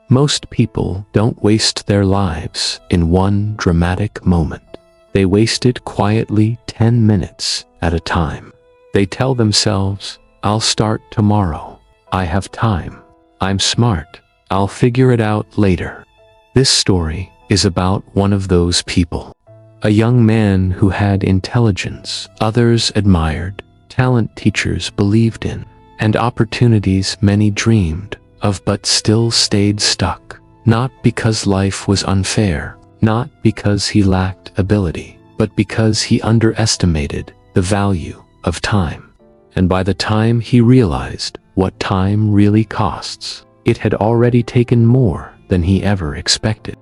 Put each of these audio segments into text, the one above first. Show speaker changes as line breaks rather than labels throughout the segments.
Most people don't waste their lives in one dramatic moment. They waste it quietly 10 minutes at a time. They tell themselves, "I'll start tomorrow. I have time. I'm smart. I'll figure it out later." This story is about one of those people. A young man who had intelligence others admired, talent teachers believed in, and opportunities many dreamed of but still stayed stuck. Not because life was unfair, not because he lacked ability, but because he underestimated the value of time. And by the time he realized what time really costs, it had already taken more than he ever expected.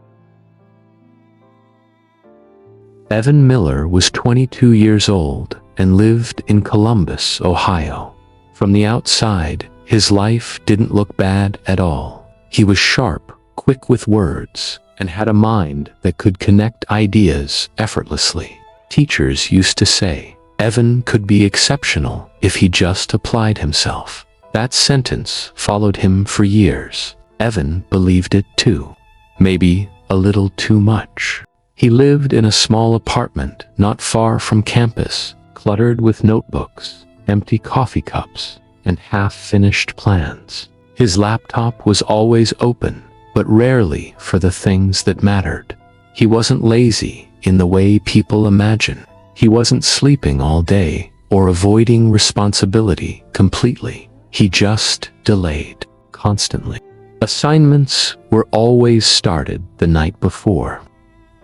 Evan Miller was 22 years old and lived in Columbus, Ohio. From the outside, his life didn't look bad at all. He was sharp, quick with words, and had a mind that could connect ideas effortlessly. Teachers used to say, Evan could be exceptional if he just applied himself. That sentence followed him for years. Evan believed it too. Maybe a little too much. He lived in a small apartment not far from campus, cluttered with notebooks, empty coffee cups, and half-finished plans. His laptop was always open, but rarely for the things that mattered. He wasn't lazy in the way people imagine. He wasn't sleeping all day or avoiding responsibility completely. He just delayed constantly. Assignments were always started the night before.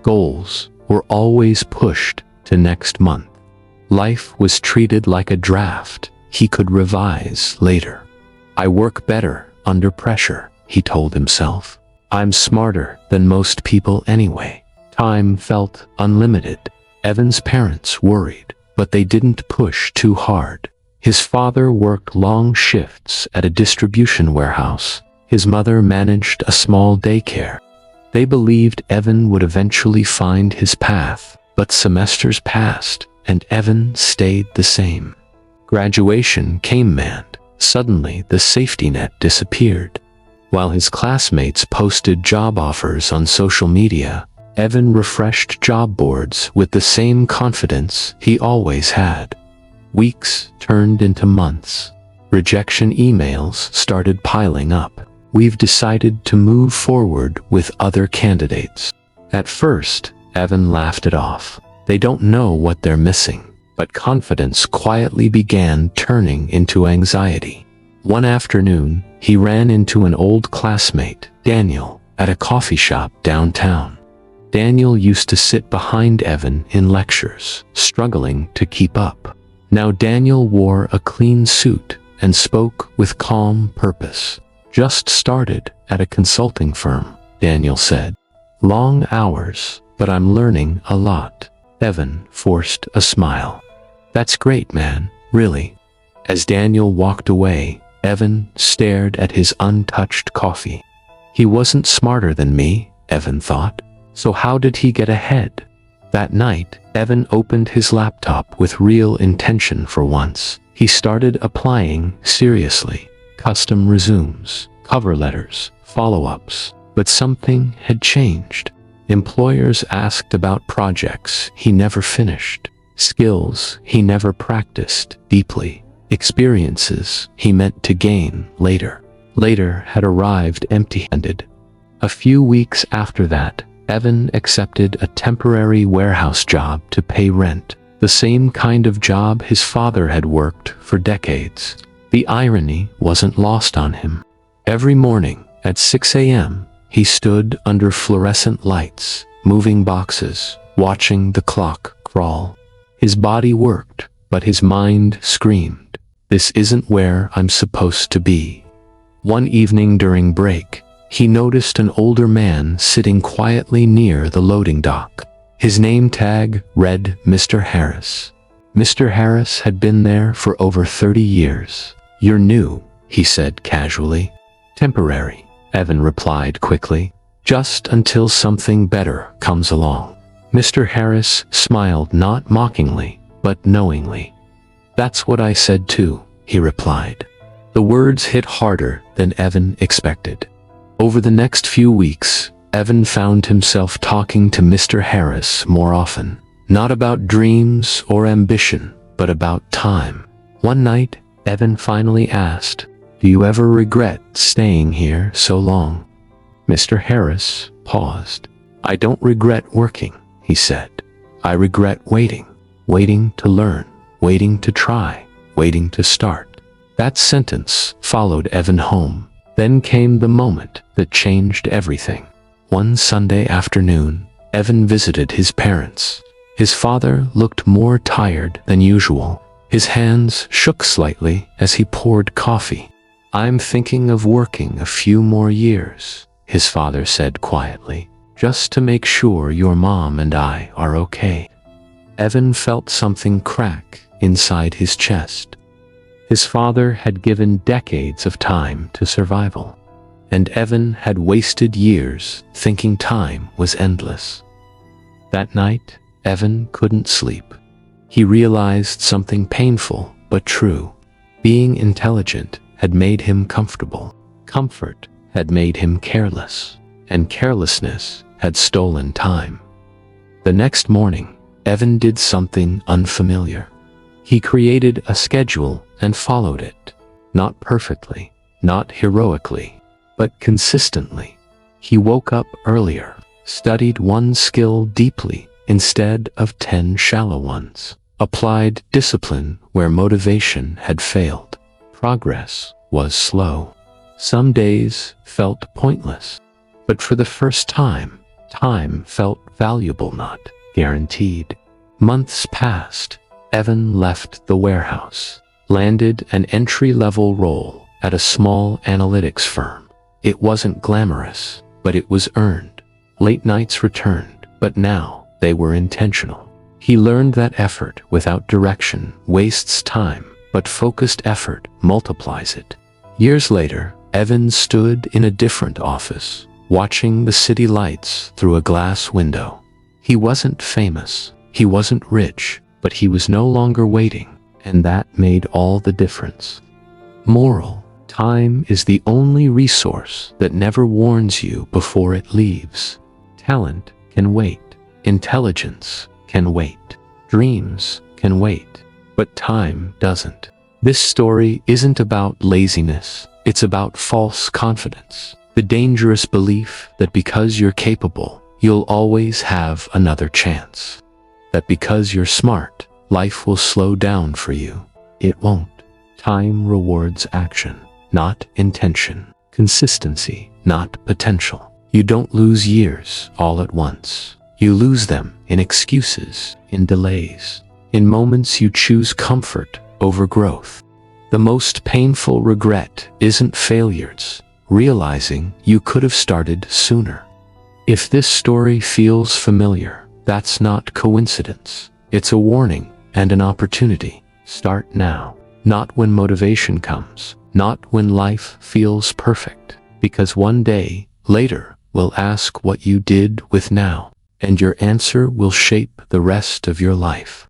Goals were always pushed to next month. Life was treated like a draft he could revise later. "I work better under pressure," he told himself. "I'm smarter than most people anyway." Time felt unlimited. Evan's parents worried, but they didn't push too hard. His father worked long shifts at a distribution warehouse. His mother managed a small daycare. They believed Evan would eventually find his path, but semesters passed, and Evan stayed the same. Graduation came and suddenly the safety net disappeared. While his classmates posted job offers on social media, Evan refreshed job boards with the same confidence he always had. Weeks turned into months. Rejection emails started piling up. "We've decided to move forward with other candidates." At first, Evan laughed it off. They don't know what they're missing. But confidence quietly began turning into anxiety. One afternoon, he ran into an old classmate, Daniel, at a coffee shop downtown. Daniel used to sit behind Evan in lectures, struggling to keep up. Now Daniel wore a clean suit and spoke with calm purpose. "Just started at a consulting firm," Daniel said. "Long hours, but I'm learning a lot." Evan forced a smile. "That's great, man, really." As Daniel walked away, Evan stared at his untouched coffee. He wasn't smarter than me, Evan thought. So how did he get ahead? That night, Evan opened his laptop with real intention for once. He started applying seriously. Custom resumes, cover letters, follow-ups. But something had changed. Employers asked about projects he never finished, skills he never practiced deeply, experiences he meant to gain later. Later had arrived empty-handed. A few weeks after that, Evan accepted a temporary warehouse job to pay rent, the same kind of job his father had worked for decades. The irony wasn't lost on him. Every morning at 6 a.m., he stood under fluorescent lights, moving boxes, watching the clock crawl. His body worked, but his mind screamed, "This isn't where I'm supposed to be." One evening during break, he noticed an older man sitting quietly near the loading dock. His name tag read Mr. Harris. Mr. Harris had been there for over 30 years. "You're new," he said casually. "Temporary," Evan replied quickly. "Just until something better comes along." Mr. Harris smiled not mockingly, but knowingly. "That's what I said too," he replied. The words hit harder than Evan expected. Over the next few weeks, Evan found himself talking to Mr. Harris more often. Not about dreams or ambition, but about time. One night, Evan finally asked, "Do you ever regret staying here so long?" Mr. Harris paused. "I don't regret working," he said. "I regret waiting. Waiting to learn, waiting to try, waiting to start." That sentence followed Evan home. Then came the moment that changed everything. One Sunday afternoon, Evan visited his parents. His father looked more tired than usual. His hands shook slightly as he poured coffee. "I'm thinking of working a few more years," his father said quietly, "just to make sure your mom and I are okay." Evan felt something crack inside his chest. His father had given decades of time to survival, and Evan had wasted years thinking time was endless. That night, Evan couldn't sleep. He realized something painful but true. Being intelligent had made him comfortable. Comfort had made him careless, and carelessness had stolen time. The next morning, Evan did something unfamiliar. He created a schedule and followed it. Not perfectly, not heroically, but consistently. He woke up earlier, studied one skill deeply instead of 10 shallow ones, applied discipline where motivation had failed. Progress was slow. Some days felt pointless, but for the first time, time felt valuable, not guaranteed. Months passed. Evan left the warehouse, landed an entry-level role at a small analytics firm. It wasn't glamorous, but it was earned. Late nights returned, but now they were intentional. He learned that effort without direction wastes time, but focused effort multiplies it. Years later, Evan stood in a different office, watching the city lights through a glass window. He wasn't famous, he wasn't rich, but he was no longer waiting, and that made all the difference. Moral: time is the only resource that never warns you before it leaves. Talent can wait. Intelligence can wait. Dreams can wait. But time doesn't. This story isn't about laziness. It's about false confidence. The dangerous belief that because you're capable, you'll always have another chance. That because you're smart, life will slow down for you. It won't. Time rewards action, not intention. Consistency, not potential. You don't lose years all at once. You lose them in excuses, in delays, in moments you choose comfort over growth. The most painful regret isn't failures, realizing you could have started sooner. If this story feels familiar, that's not coincidence. It's a warning and an opportunity. Start now. Not when motivation comes, not when life feels perfect, because one day later will ask what you did with now, and your answer will shape the rest of your life.